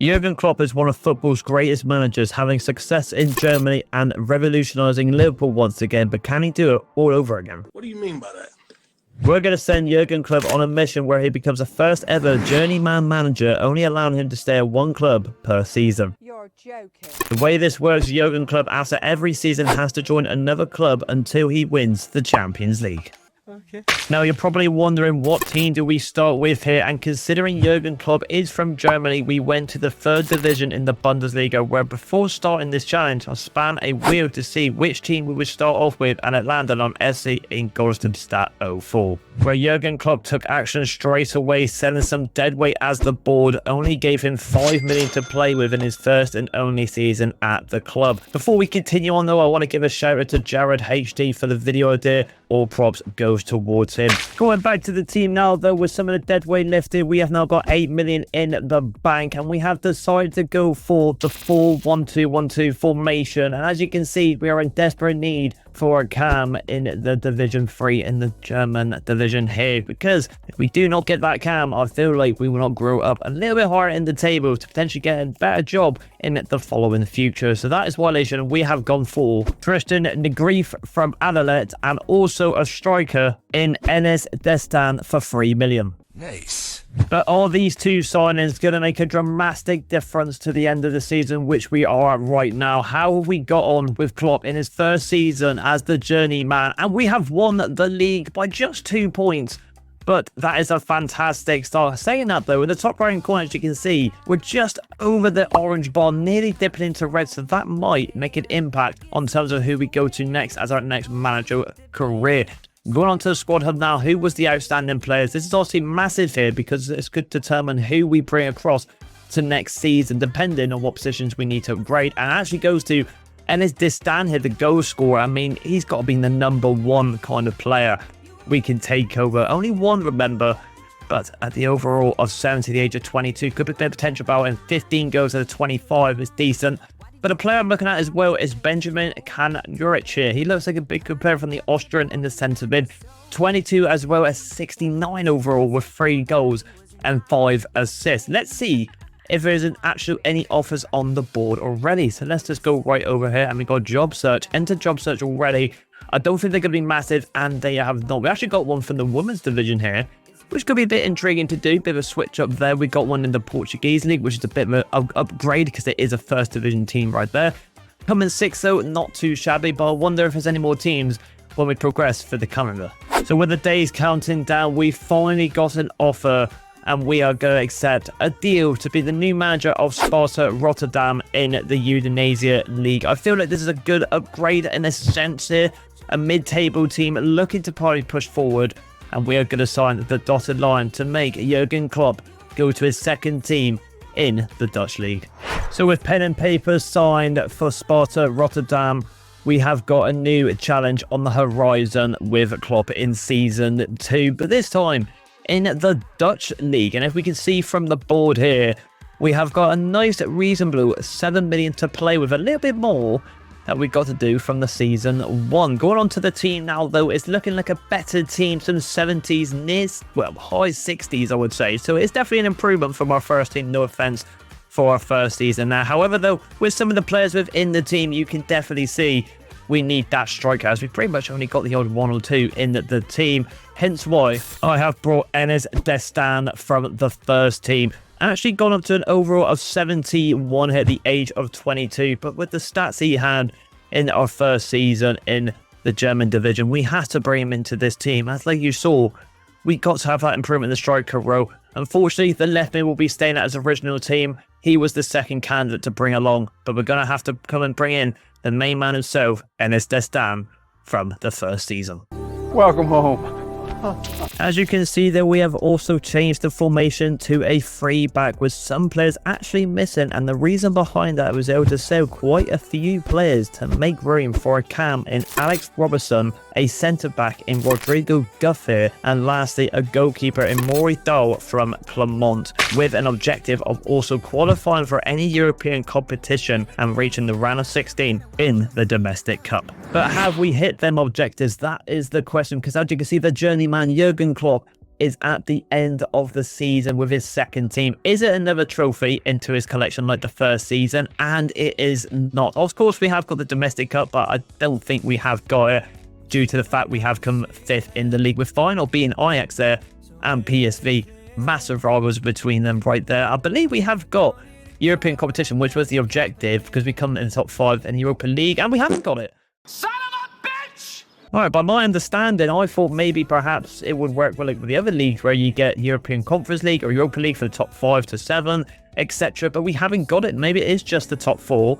Jürgen Klopp is one of football's greatest managers, having success in Germany and revolutionizing Liverpool once again, but can he do it all over again? What do you mean by that? We're going to send Jürgen Klopp on a mission where he becomes the first ever journeyman manager, only allowing him to stay at one club per season. You're joking. The way this works, Jürgen Klopp after every season has to join another club until he wins the Champions League. Okay. Now, you're probably wondering what team do we start with here, and considering Jürgen Klopp is from Germany, we went to the 3rd division in the Bundesliga, where before starting this challenge, I span a wheel to see which team we would start off with, and it landed on SC Ingolstadt 04, where Jürgen Klopp took action straight away, selling some deadweight as the board only gave him 5 million to play with in his first and only season at the club. Before we continue on though, I want to give a shout out to Jared HD for the video idea. All props goes towards him. Going back to the team now though, with some of the deadweight lifted, we have now got 8 million in the bank, and we have decided to go for the 4-1-2-1-2 formation. And as you can see, we are in desperate need for a cam in the Division 3 in the German division here, because if we do not get that cam, I feel like we will not grow up a little bit higher in the table to potentially get a better job in the following future. So that is why we have gone for Tristan Negrief from Anderlecht, and also a striker in Enes Destan for 3 million. Nice. But are these two signings going to make a dramatic difference to the end of the season, which we are at right now? How have we got on with Klopp in his first season as the journeyman? And we have won the league by just 2 points. But that is a fantastic start. Saying that though, in the top right corner, as you can see, we're just over the orange bar, nearly dipping into red. So that might make an impact on terms of who we go to next as our next manager career. Going on to the squad hub now, who was the outstanding players? This is obviously massive here because this could determine who we bring across to next season, depending on what positions we need to upgrade. And it actually goes to Enes Destan here, the goal scorer. I mean, he's got to be the #1 kind of player we can take over. Only one, remember, but at the overall of 70, the age of 22, could be a bit of potential about him. 15 goals out of 25 is decent. But a player I'm looking at as well is Benjamin Kan-Juric here. He looks like a big good player from the Austrian in the centre mid. 22 as well as 69 overall with 3 goals and 5 assists. Let's see if there's any offers on the board already. So let's just go right over here, and we got job search. Enter job search already. I don't think they're going to be massive, and they have not. We actually got one from the women's division here, which could be a bit intriguing to do. Bit of a switch up there. We got one in the Portuguese league, which is a bit of an upgrade because it is a 1st division team right there. Coming 6th though, not too shabby, but I wonder if there's any more teams when we progress for the calendar. So with the days counting down, we finally got an offer, and we are going to accept a deal to be the new manager of Sparta Rotterdam in the Udinese league. I feel like this is a good upgrade in a sense here. A mid-table team looking to probably push forward, and we are going to sign the dotted line to make Jürgen Klopp go to his 2nd team in the Dutch league. So with pen and paper signed for Sparta Rotterdam, we have got a new challenge on the horizon with Klopp in season 2, but this time in the Dutch league. And if we can see from the board here, we have got a nice reasonable 7 million to play with, a little bit more that we got to do from the season 1. Going on to the team now though, it's looking like a better team, some 70s, high 60s I would say. So it's definitely an improvement from our first team, no offense for our first season now. However though, with some of the players within the team, you can definitely see we need that striker, as we pretty much only got the odd 1 or 2 in the team. Hence why I have brought Enes Destan from the first team. Actually gone up to an overall of 71 at the age of 22, but with the stats he had in our first season in the German division, we had to bring him into this team. As like you saw, we got to have that improvement in the striker role. Unfortunately, the left mid will be staying at his original team. He was the 2nd candidate to bring along, but we're going to have to come and bring in the main man himself, Enes Destan, from the first season. Welcome home. As you can see there, we have also changed the formation to a 3-back with some players actually missing, and the reason behind that was able to sell quite a few players to make room for a cam in Alex Robertson, a centre-back in Rodrigo Guffey, and lastly a goalkeeper in Maury Dahl from Clermont, with an objective of also qualifying for any European competition and reaching the round of 16 in the domestic cup. But have we hit them objectives? That is the question, because as you can see, the journeyman Jürgen Klopp is at the end of the season with his second team. Is it another trophy into his collection like the first season? And it is not. Of course, we have got the domestic cup, but I don't think we have got it due to the fact we have come 5th in the league, with final being Ajax there and PSV. Massive rivals between them right there. I believe we have got European competition, which was the objective, because we come in the top 5 in Europa League, and we haven't got it. Son of a bitch! Alright, by my understanding, I thought maybe perhaps it would work well like with the other leagues where you get European Conference League or Europa League for the top 5 to 7, etc. But we haven't got it. Maybe it is just the top 4.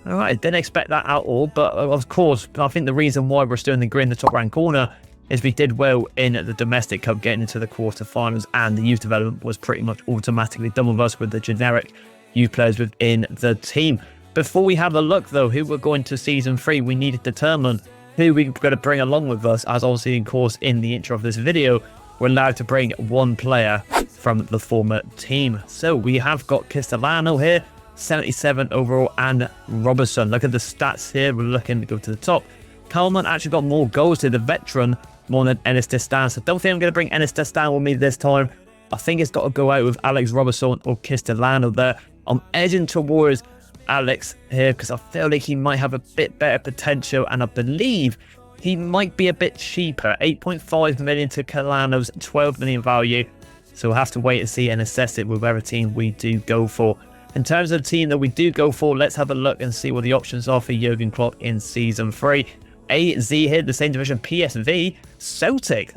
Alright, I didn't expect that at all. But of course, I think the reason why we're still in the green, the top right corner, is we did well in the domestic cup, getting into the quarterfinals, and the youth development was pretty much automatically done with us with the generic youth players within the team. Before we have a look though, who we're going to season 3, we need to determine who we're going to bring along with us, as obviously of course in the intro of this video, we're allowed to bring one player from the former team. So we have got Castellano here, 77 overall, and Robertson. Look at the stats here, we're looking to go to the top. Kalman actually got more goals to the veteran more than Enes Destan, so don't think I'm going to bring Enes Destan with me this time. I think it's got to go out with Alex Robertson or Castellano there. I'm edging towards Alex here because I feel like he might have a bit better potential, and I believe he might be a bit cheaper. 8.5 million to Castellano's 12 million value, so we'll have to wait and see and assess it with whatever team we do go for. In terms of the team that we do go for, let's have a look and see what the options are for Jürgen Klopp in season 3. AZ here, the same division, PSV, Celtic.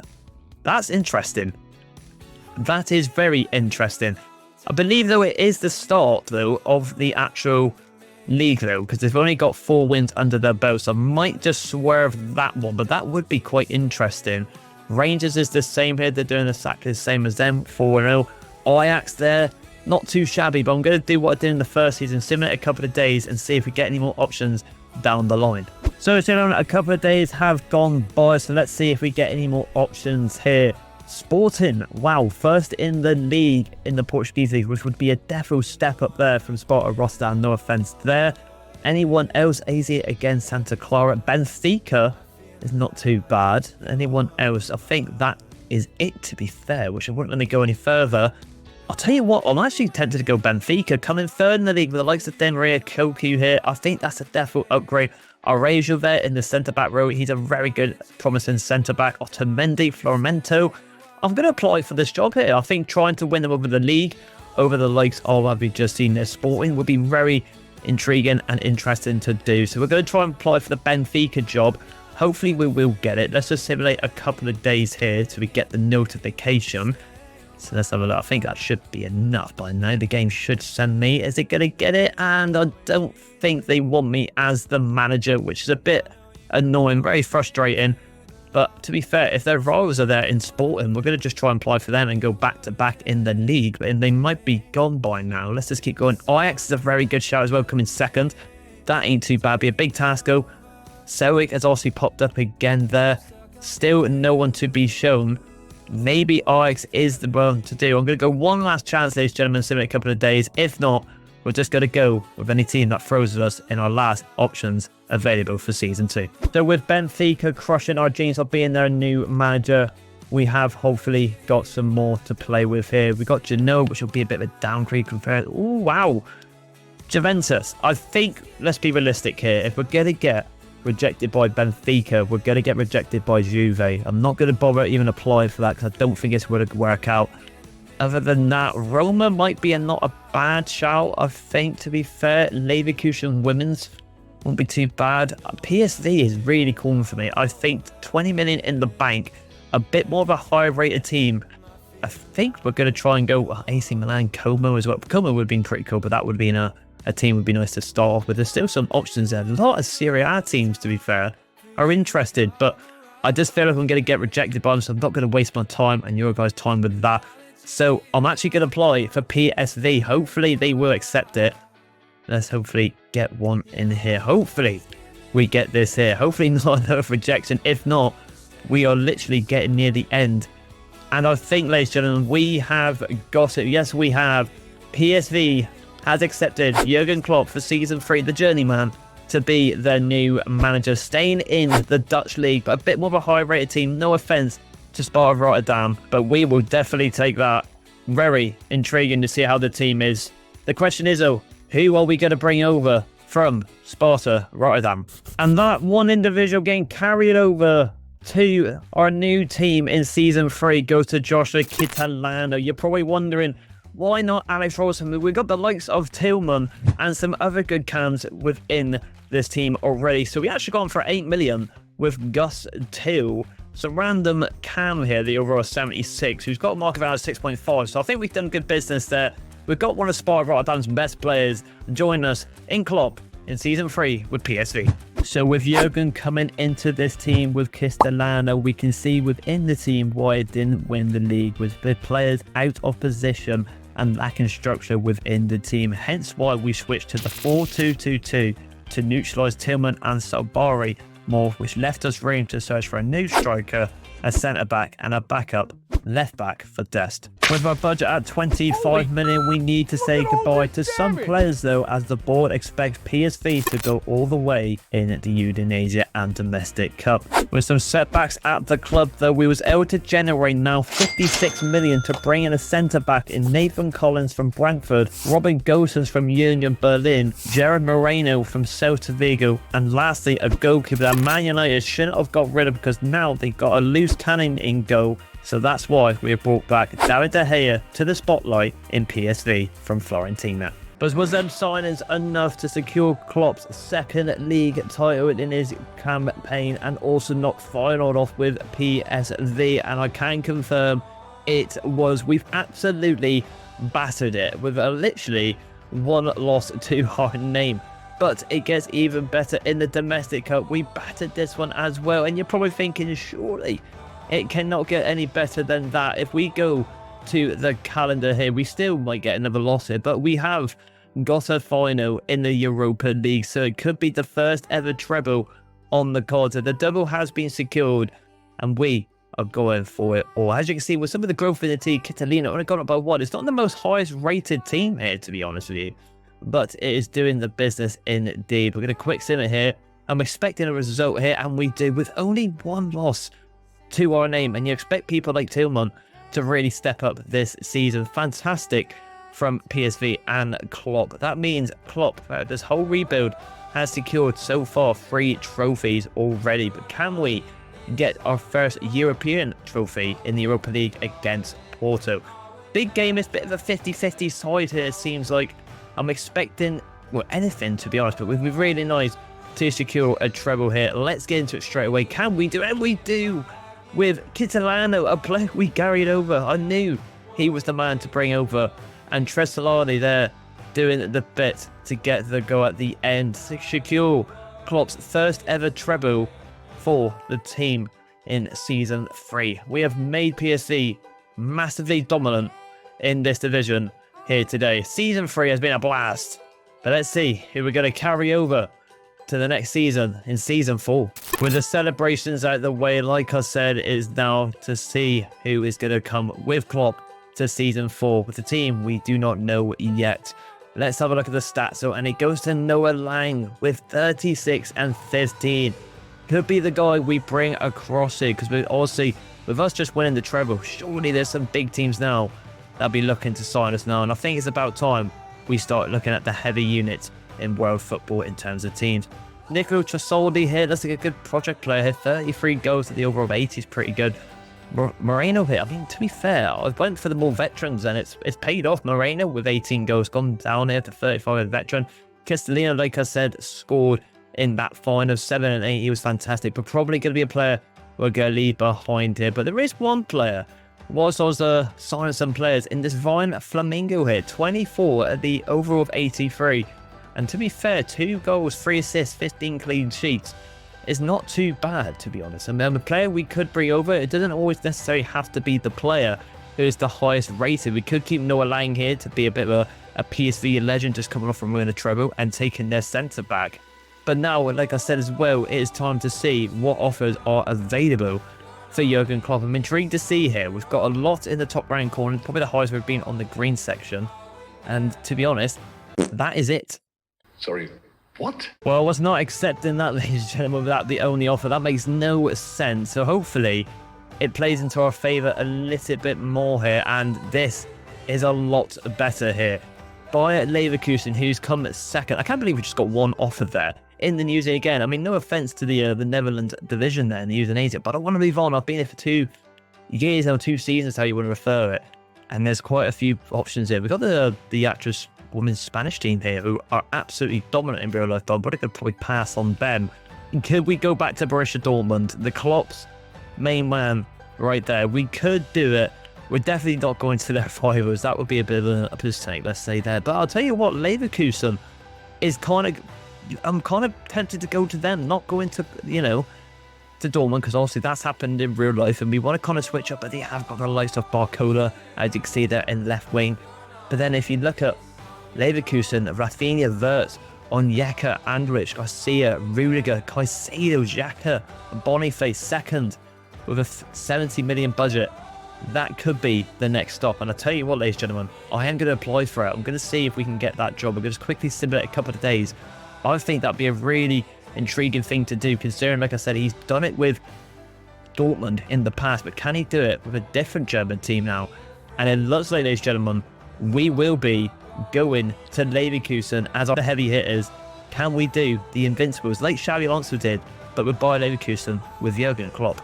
That's interesting. That is very interesting. I believe, though, it is the start, though, of the actual league, though, because they've only got 4 wins under their belt, so I might just swerve that one, but that would be quite interesting. Rangers is the same here. They're doing exactly the same as them, 4-0. Ajax there, not too shabby, but I'm going to do what I did in the first season, simulate a couple of days and see if we get any more options down the line. So a couple of days have gone by, so let's see if we get any more options here. Sporting, wow, first in the league in the Portuguese league, which would be a definite step up there from Sparta, Rotterdam, no offense there. Anyone else? AZ against Santa Clara. Benfica is not too bad. Anyone else? I think that is it, to be fair, which I wouldn't let me go any further. I'll tell you what, I'm actually tempted to go Benfica, coming 3rd in the league with the likes of Denria, Koku here. I think that's a definite upgrade. Araujo there in the centre-back row. He's a very good, promising centre-back. Otamendi, Florimento. I'm going to apply for this job here. I think trying to win them over the league, over the likes of what we've just seen there, Sporting, would be very intriguing and interesting to do. So we're going to try and apply for the Benfica job. Hopefully we will get it. Let's just simulate a couple of days here till we get the notification. So let's have a look. I think that should be enough by now. The game should send me. Is it going to get it? And I don't think they want me as the manager, which is a bit annoying, very frustrating. But to be fair, if their rivals are there in Sporting, we're going to just try and apply for them and go back to back in the league. And they might be gone by now. Let's just keep going. Ajax is a very good shout as well, coming 2nd. That ain't too bad. Be a big task, though. Celtic has also popped up again there. Still no one to be shown. Maybe Ajax is the one to do. I'm going to go one last chance, ladies and gentlemen, in a couple of days. If not, we're just going to go with any team that throws at us in our last options available for season 2. So with Benfica crushing our dreams of being their new manager, we have hopefully got some more to play with here. We got Genoa, which will be a bit of a downgrade compared. Oh, wow. Juventus. I think, let's be realistic here. If we're going to get rejected by Benfica, we're going to get rejected by Juve. I'm not going to bother even applying for that because I don't think it's going to work out. Other than that, Roma might be not a bad shout, I think, to be fair. Leverkusen women's won't be too bad. PSV is really cool for me. I think 20 million in the bank, a bit more of a high rated team. I think we're going to try and go AC Milan, Como as well. Como would have been pretty cool, but that would have been a team would be nice to start off with. There's still some options there. A lot of Serie A teams, to be fair, are interested, but I just feel like I'm going to get rejected by them, so I'm not going to waste my time and your guys' time with that. So I'm actually going to apply for PSV. Hopefully they will accept it. Let's hopefully get one in here. Hopefully we get this here. Hopefully not another rejection. If not, we are literally getting near the end. And I think, ladies and gentlemen, we have got it. Yes, we have. PSV has accepted Jürgen Klopp for season 3, the Journeyman, to be their new manager, staying in the Dutch league, but a bit more of a high rated team. No offense to Sparta Rotterdam, but we will definitely take that. Very intriguing to see how the team is. The question is, though, who are we going to bring over from Sparta Rotterdam? And that one individual getting carried over to our new team in Season 3 goes to Joshua Kitalano. You're probably wondering, why not Alex Rosen? We've got the likes of Tillman and some other good cams within this team already. So we actually gone for 8 million with Gus Till. Some random cam here, the overall 76, who's got a market value of 6.5. So I think we've done good business there. We've got one of Sparta Rotterdam's best players join us in Klopp in Season 3 with PSV. So with Jürgen coming into this team with Castellano, we can see within the team why it didn't win the league, with the players out of position and lacking structure within the team. Hence why we switched to the 4-2-2-2 to neutralise Tillman and Sabari more, which left us room to search for a new striker, a centre-back and a backup left-back for Dest. With our budget at 25 million, we need to say goodbye to some players though, as the board expects PSV to go all the way in the Udinese and Domestic Cup. With some setbacks at the club though, we was able to generate now 56 million to bring in a centre-back in Nathan Collins from Brentford, Robin Gosens from Union Berlin, Jared Moreno from Celta Vigo, and lastly a goalkeeper that Man United shouldn't have got rid of because now they got a loose cannon in goal. So that's why we have brought back David De Gea to the spotlight in PSV from Fiorentina. But was them signings enough to secure Klopp's second league title in his campaign and also knock Feyenoord off with PSV? And I can confirm it was. We've absolutely battered it with a literally one loss to our name. But it gets even better in the Domestic Cup. We battered this one as well. And you're probably thinking, surely it cannot get any better than that. If we go to the calendar here, we still might get another loss here, but we have got a final in the Europa League, so it could be the first ever treble on the cards. The double has been secured, and we are going for it all. As you can see, with some of the growth in the team, Catalina only got up by one. It's not the most highest rated team here, to be honest with you, but it is doing the business indeed. We're going to quick simmer here. I'm expecting a result here, and we do, with only one loss to our name, and you expect people like Tillman to really step up this season. Fantastic from PSV and Klopp. That means Klopp, this whole rebuild, has secured so far 3 trophies already. But can we get our first European trophy in the Europa League against Porto? Big game is a bit of a 50-50 side here, it seems like. I'm expecting, well, anything to be honest, but it would be really nice to secure a treble here. Let's get into it straight away. Can we do it? And we do! With Kitalano, a player we carried over. I knew he was the man to bring over. And Tresolani there doing the bit to get the goal at the end. To secure Klopp's first ever treble for the team in Season 3. We have made PSV massively dominant in this division here today. Season 3 has been a blast. But let's see who we're going to carry over to the next season in Season 4. With the celebrations out the way, like I said, it is now to see who is going to come with Klopp to Season 4 with the team we do not know yet. Let's have a look at the stats. So, and it goes to Noah Lang with 36 and 15. Could be the guy we bring across here, because obviously with us just winning the treble, surely there's some big teams now that'll be looking to sign us now. And I think it's about time we start looking at the heavy units in world football in terms of teams. Nicolo Tresoldi here, that's like a good project player here. 33 goals at the overall of 80 is pretty good. Moreno here, I mean, to be fair, I went for the more veterans and it's paid off. Moreno with 18 goals, gone down here to 35 as a veteran. Castellino, like I said, scored in that final 7 and 8. He was fantastic, but probably going to be a player we're going to leave behind here. But there is one player, whilst I was signing some players, in this Vine Flamingo here, 24 at the overall of 83. And to be fair, 2 goals, 3 assists, 15 clean sheets is not too bad, to be honest. I mean, a player we could bring over, it doesn't always necessarily have to be the player who is the highest rated. We could keep Noah Lang here to be a bit of a PSV legend, just coming off from winning a treble and taking their centre back. But now, like I said as well, it is time to see what offers are available for Jürgen Klopp. I'm intrigued to see here. We've got a lot in the top right corner, probably the highest we've been on the green section. And to be honest, that is it. Sorry, what? Well, I was not accepting that, ladies and gentlemen, without the only offer. That makes no sense. So hopefully it plays into our favour a little bit more here, and this is a lot better here. Bayer Leverkusen, who's come second. I can't believe we just got one offer there in the news again. I mean, no offence to the Netherlands division there in the Udinese, but I want to move on. I've been here for 2 years or 2 seasons, how you want to refer it, and there's quite a few options here. We've got the actress women's Spanish team here who are absolutely dominant in real life, but I could probably pass on them. Could we go back to Borussia Dortmund? The Klopp's main man right there. We could do it. We're definitely not going to their rivals. That would be a bit of a mistake, let's say there. But I'll tell you what, Leverkusen is I'm kind of tempted to go to them, not going to, to Dortmund, because obviously that's happened in real life, and we want to kind of switch up, but they have got the likes of Barcola, as you can see there in left wing. But then if you look at Leverkusen, Rafinha, Wirtz, Onyeka, Andrich, Garcia, Rudiger, Caicedo, Xhaka, Boniface second with a 70 million budget. That could be the next stop. And I tell you what, ladies and gentlemen, I am going to apply for it. I'm going to see if we can get that job. I'm going to just quickly simulate a couple of days. I think that'd be a really intriguing thing to do, considering, like I said, he's done it with Dortmund in the past, but can he do it with a different German team now? And it looks like, ladies and gentlemen, we will be going to Leverkusen as our heavy hitters. Can we do the Invincibles like Xabi Alonso did, but with Bayer Leverkusen with Jürgen Klopp?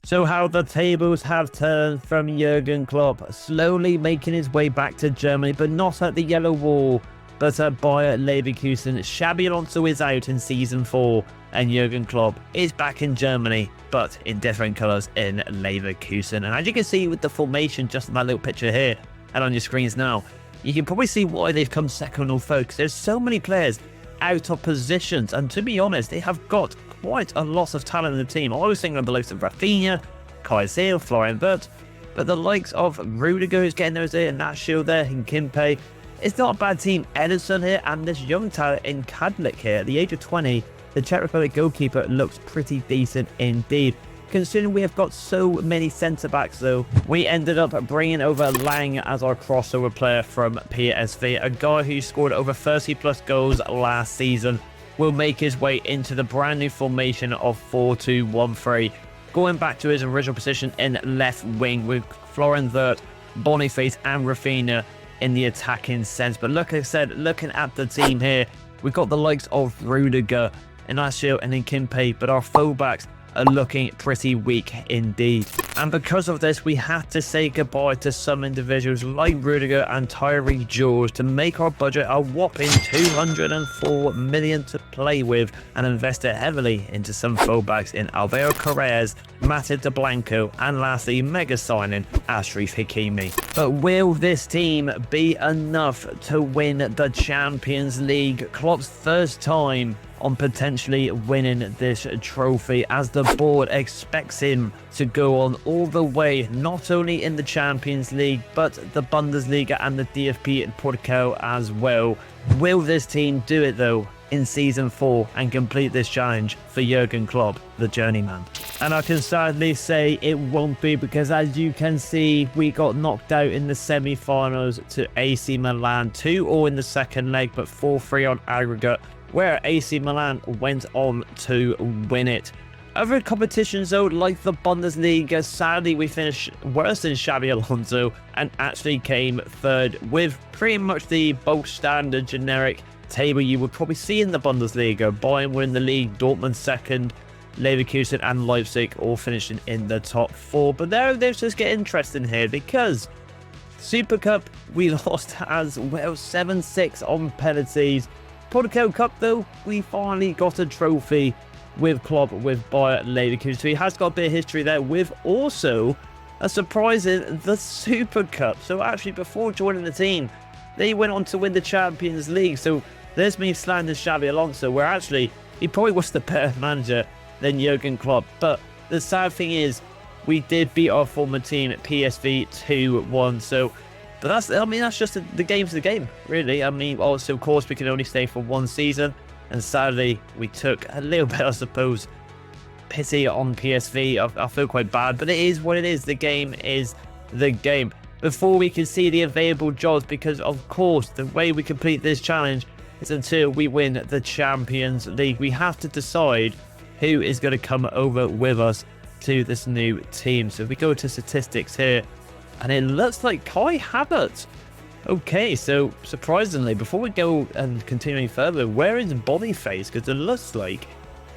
So how the tables have turned from Jürgen Klopp, slowly making his way back to Germany, but not at the yellow wall, but at Bayer Leverkusen. Xabi Alonso is out in season 4, and Jürgen Klopp is back in Germany, but in different colours in Leverkusen. And as you can see with the formation, just in that little picture here, and on your screens now, you can probably see why they've come second or third, because there's so many players out of positions, and to be honest, they have got quite a lot of talent in the team. I was thinking of the likes of Rafinha, Caicedo, Florian Wirtz, but the likes of Rudiger is getting those there, and that shield there, and Kimpe. It's not a bad team. Ederson here, and this young talent in Kadlik here. At the age of 20, the Czech Republic goalkeeper looks pretty decent indeed. Considering we have got so many centre-backs though, we ended up bringing over Lang as our crossover player from PSV, a guy who scored over 30 plus goals last season. Will make his way into the brand new formation of 4-2-1-3, going back to his original position in left wing with Florian Wirtz, Boniface and Rafinha in the attacking sense. But like I said, looking at the team here, we've got the likes of Rudiger, Inacio and Kimpe, but our fullbacks are looking pretty weak indeed. And because of this, we had to say goodbye to some individuals like Rudiger and Tyree George to make our budget a whopping 204 million to play with, and invest it heavily into some fullbacks in Alvaro Carreras, Matip de Blanco, and lastly, mega signing Ashraf Hakimi. But will this team be enough to win the Champions League? Klopp's first time on potentially winning this trophy, as the board expects him to go on all the way, not only in the Champions League, but the Bundesliga and the DFB in Portugal as well. Will this team do it though in season 4 and complete this challenge for Jürgen Klopp, the journeyman? And I can sadly say it won't be, because as you can see, we got knocked out in the semi-finals to AC Milan, 2-2 in the second leg, but 4-3 on aggregate, where AC Milan went on to win it. Other competitions though, like the Bundesliga, sadly we finished worse than Xabi Alonso and actually came third, with pretty much the bulk standard generic table you would probably see in the Bundesliga. Bayern win the league, Dortmund second, Leverkusen and Leipzig all finishing in the top 4. But there's just get interesting here, because Super Cup we lost as well, 7-6 on penalties. Portugal Cup though, we finally got a trophy with Klopp with Bayer Leverkusen. So he has got a bit of history there, with also a surprise in the Super Cup. So actually before joining the team, they went on to win the Champions League. So there's me slandering Xabi Alonso, where actually he probably was the better manager than Jürgen Klopp. But the sad thing is, we did beat our former team at PSV 2-1. So but that's just the game's the game, really. I mean, also, of course, we can only stay for one season, and sadly, we took a little bit, I suppose, pity on PSV. I feel quite bad, but it is what it is. The game is the game. Before we can see the available jobs, because, of course, the way we complete this challenge is until we win the Champions League. We have to decide who is going to come over with us to this new team. So if we go to statistics here, and it looks like Kai Havertz. Okay, so surprisingly, before we go and continuing further, where is Boniface? Because it looks like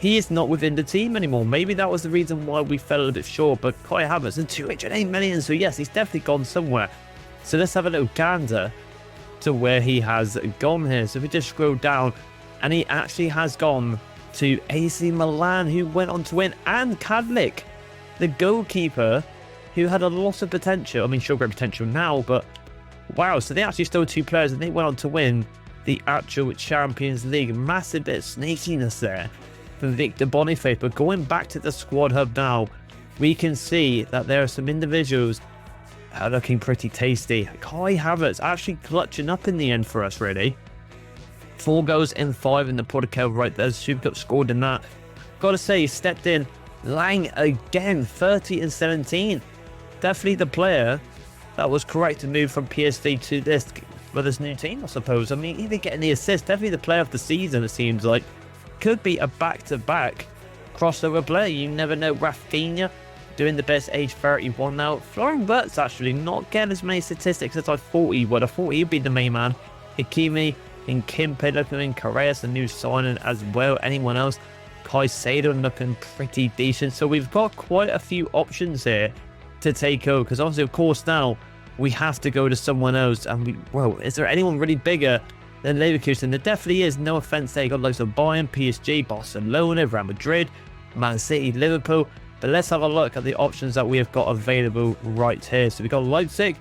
he is not within the team anymore. Maybe that was the reason why we fell a little bit short, but Kai Havertz and 208 million, so yes, he's definitely gone somewhere. So let's have a little gander to where he has gone here. So if we just scroll down, and he actually has gone to AC Milan, who went on to win, and Kadlik, the goalkeeper, who had a lot of potential. I mean, sure, great potential now, but wow, so they actually stole 2 players, and they went on to win the actual Champions League. Massive bit of sneakiness there for Victor Boniface. But going back to the squad hub now, we can see that there are some individuals looking pretty tasty. Kai Havertz actually clutching up in the end for us, really. 4 goals in 5 in the Portugal right there. Super Cup scored in that. Gotta say, he stepped in. Lang again, 30 and 17. Definitely the player that was correct to move from PSV to this new team, I suppose. I mean, even getting the assist, definitely the player of the season, it seems like. Could be a back-to-back crossover player. You never know. Rafinha doing the best, age 31 now. Florian Wirtz actually not getting as many statistics as I thought he would. I thought he'd be the main man. Hakimi and Kimpe looking in. Correas, a new signing as well. Anyone else? Caicedo looking pretty decent. So we've got quite a few options here to take over, because obviously, of course, now we have to go to someone else. And well, is there anyone really bigger than Leverkusen? There definitely is. No offense there. You got loads of Bayern, PSG, Barcelona, Real Madrid, Man City, Liverpool. But let's have a look at the options that we have got available right here. So we got Leipzig,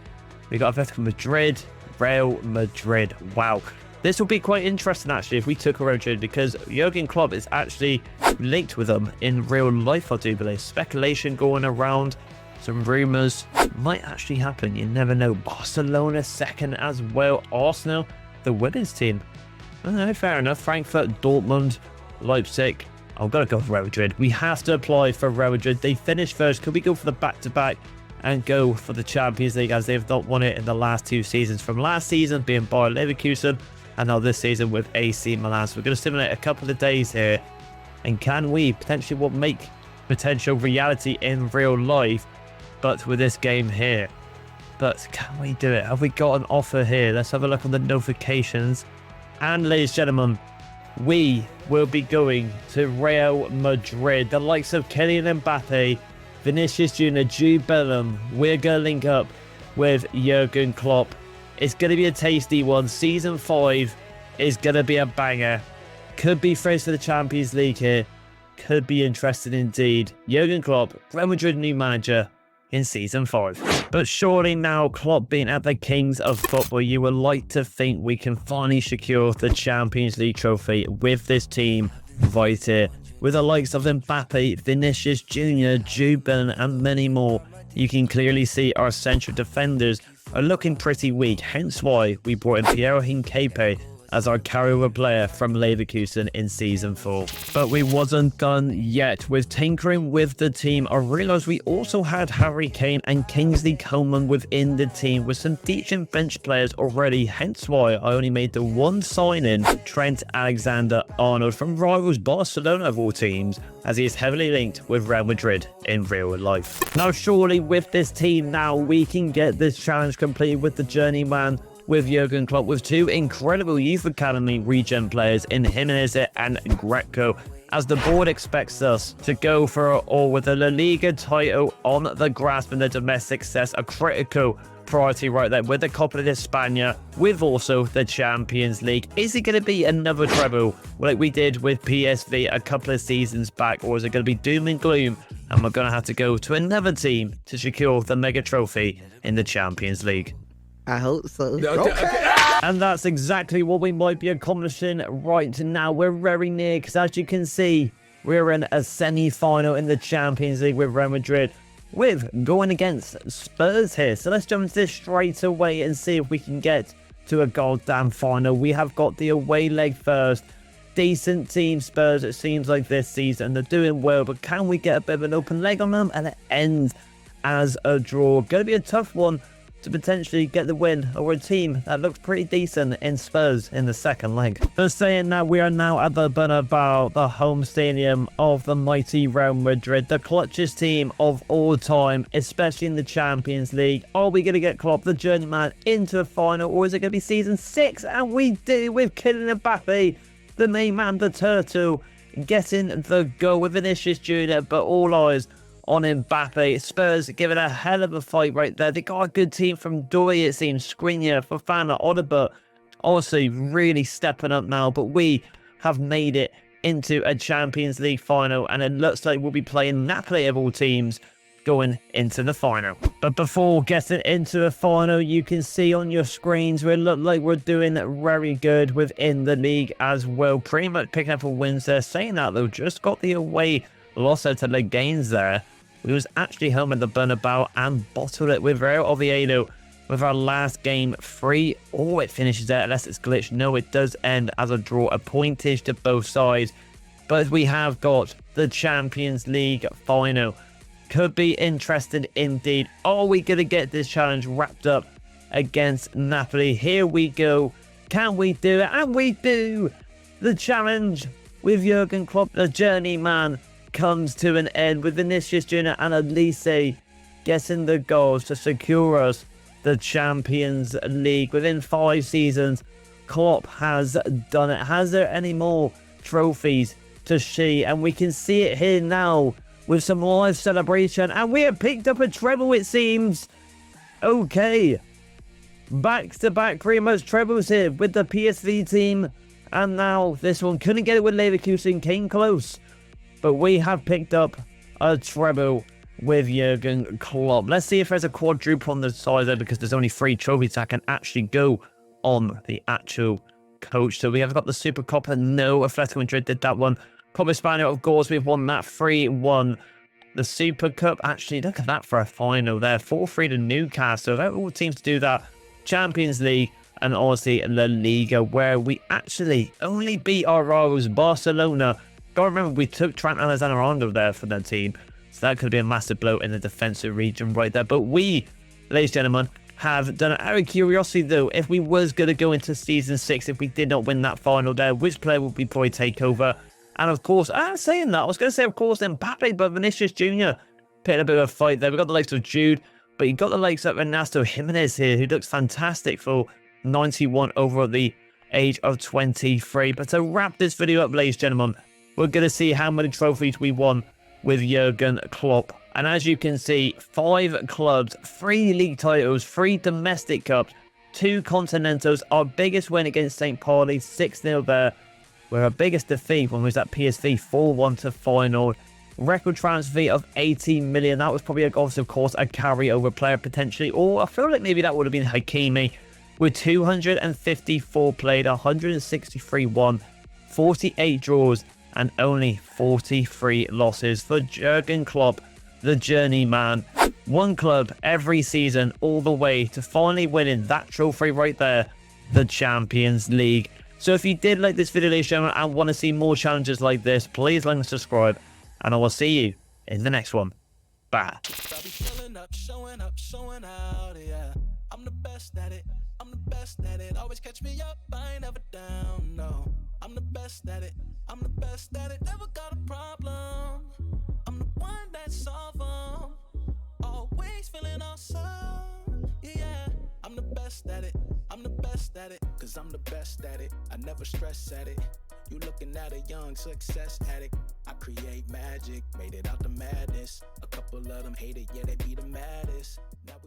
we got Atletico Madrid, Real Madrid. Wow. This will be quite interesting, actually, if we took Real Madrid, because Jürgen Klopp is actually linked with them in real life, I do believe. Speculation going around. Some rumours might actually happen. You never know. Barcelona second as well. Arsenal, the women's team. Fair enough. Frankfurt, Dortmund, Leipzig. I've got to go for Real Madrid. We have to apply for Real Madrid. They finished first. Could we go for the back-to-back and go for the Champions League, as they've not won it in the last 2 seasons? From last season being Bayer Leverkusen, and now this season with AC Milan. So we're going to simulate a couple of days here. And can we potentially make potential reality in real life, but with this game here? But can we do it? Have we got an offer here? Let's have a look on the notifications. And ladies and gentlemen, we will be going to Real Madrid. The likes of Kylian Mbappe, Vinicius Jr., Jude Bellingham. We're going to link up with Jürgen Klopp. It's going to be a tasty one. Season 5 is going to be a banger. Could be first for the Champions League here. Could be interesting indeed. Jürgen Klopp, Real Madrid new manager in Season 5. But surely now, Klopp being at the kings of football, you would like to think we can finally secure the Champions League trophy with this team right here. With the likes of Mbappe, Vinicius Jr., Jude Bellingham, and many more, you can clearly see our central defenders are looking pretty weak, hence why we brought in Piero Hincapié as our carryover player from Leverkusen in Season 4. But we wasn't done yet. With tinkering with the team, I realised we also had Harry Kane and Kingsley Coman within the team with some decent bench players already, hence why I only made the one sign-in, Trent Alexander-Arnold from rivals Barcelona of all teams, as he is heavily linked with Real Madrid in real life. Now surely with this team now, we can get this challenge completed with the journeyman, with Jürgen Klopp, with 2 incredible youth academy regen players in Jimenez and Greco, as the board expects us to go for it all with the La Liga title on the grasp and the domestic success, a critical priority right there, with the Copa de España, with also the Champions League. Is it going to be another treble like we did with PSV a couple of seasons back, or is it going to be doom and gloom and we're going to have to go to another team to secure the mega trophy in the Champions League? I hope so. Okay. And that's exactly what we might be accomplishing right now. We're very near, because as you can see, we're in a semi-final in the Champions League with Real Madrid, with going against Spurs here. So let's jump into this straight away and see if we can get to a goddamn final. We have got the away leg first. Decent team, Spurs, it seems like this season. They're doing well, but can we get a bit of an open leg on them? And it ends as a draw. Going to be a tough one to potentially get the win over a team that looks pretty decent in Spurs in the second leg. Just saying that we are now at the Bernabeu, the home stadium of the mighty Real Madrid, the clutchest team of all time, especially in the Champions League. Are we going to get Klopp, the journeyman, into a final, or is it going to be season 6? And we do, with Kylian Mbappe, the main man, the turtle, getting the goal with Vinicius Jr., but all eyes on Mbappe. Spurs giving a hell of a fight right there. They got a good team from Dory, it seems. Skriniar, Fofana, Odegaard, also really stepping up now. But we have made it into a Champions League final, and it looks like we'll be playing Napoli of all teams going into the final. But before getting into the final, you can see on your screens we look like we're doing very good within the league as well. Pretty much picking up a wins there. Saying that though, just got the away loss out to the gains there. We was actually home at the Bernabeu and bottled it with Real Oviedo with our last game 3. Oh, it finishes there unless it's glitched. No, it does end as a draw, a pointage to both sides. But we have got the Champions League final. Could be interesting indeed. Are we going to get this challenge wrapped up against Napoli? Here we go. Can we do it? And we do! The challenge with Jürgen Klopp, the journeyman, comes to an end with Vinicius Jr. and Artlist getting the goals to secure us the Champions League. Within 5 seasons, Klopp has done it. Has there any more trophies to see? And we can see it here now with some live celebration. And we have picked up a treble, it seems. Okay. Back-to-back pretty much trebles here with the PSV team. And now this one couldn't get it with Leverkusen, came close. But we have picked up a treble with Jürgen Klopp. Let's see if there's a quadruple on the side there, because there's only 3 trophies that can actually go on the actual coach. So we have got the Super Cup, and no, Atletico Madrid did that one. Copa Hispania, of course, we've won that 3-1. The Super Cup, actually, look at that for a final there. 4-3 to Newcastle. That all teams to do that. Champions League and obviously La Liga, where we actually only beat our rivals, Barcelona. Gotta remember, we took Trent Alexander-Arnold there for that team. So that could be a massive blow in the defensive region right there. But we, ladies and gentlemen, have done it. Out of curiosity though, if we was going to go into season 6, if we did not win that final there, which player would we probably take over? And of course, saying that, I was going to say, of course, Mbappe, but Vinicius Jr. putting a bit of a fight there. We've got the likes of Jude, but you've got the likes of Ernesto Jimenez here, who looks fantastic for 91 over the age of 23. But to wrap this video up, ladies and gentlemen, we're going to see how many trophies we won with Jürgen Klopp. And as you can see, 5 clubs, 3 league titles, 3 domestic cups, 2 continentals. Our biggest win against St. Pauli, 6-0 there. Where our biggest defeat when we was at PSV, 4-1 to Feyenoord. Record transfer fee of 18 million. That was probably, of course, a carryover player potentially. Or I feel like maybe that would have been Hakimi. With 254 played, 163 won, 48 draws, and only 43 losses for Jürgen Klopp, the journeyman. 1 club every season, all the way to finally winning that trophy right there, the Champions League. So if you did like this video, ladies and gentlemen, and want to see more challenges like this, please like and subscribe, and I will see you in the next one. Bye. I'm the best at it. I'm the best at it. Always catch me up. I ain't never down. No, I'm the best at it. I'm the best at it. Never got a problem. I'm the one that solve them. Always feeling awesome. Yeah, I'm the best at it. I'm the best at it. Cause I'm the best at it. I never stress at it. You looking at a young success addict. I create magic. Made it out the madness. A couple of them hate it. Yeah, they be the maddest. Never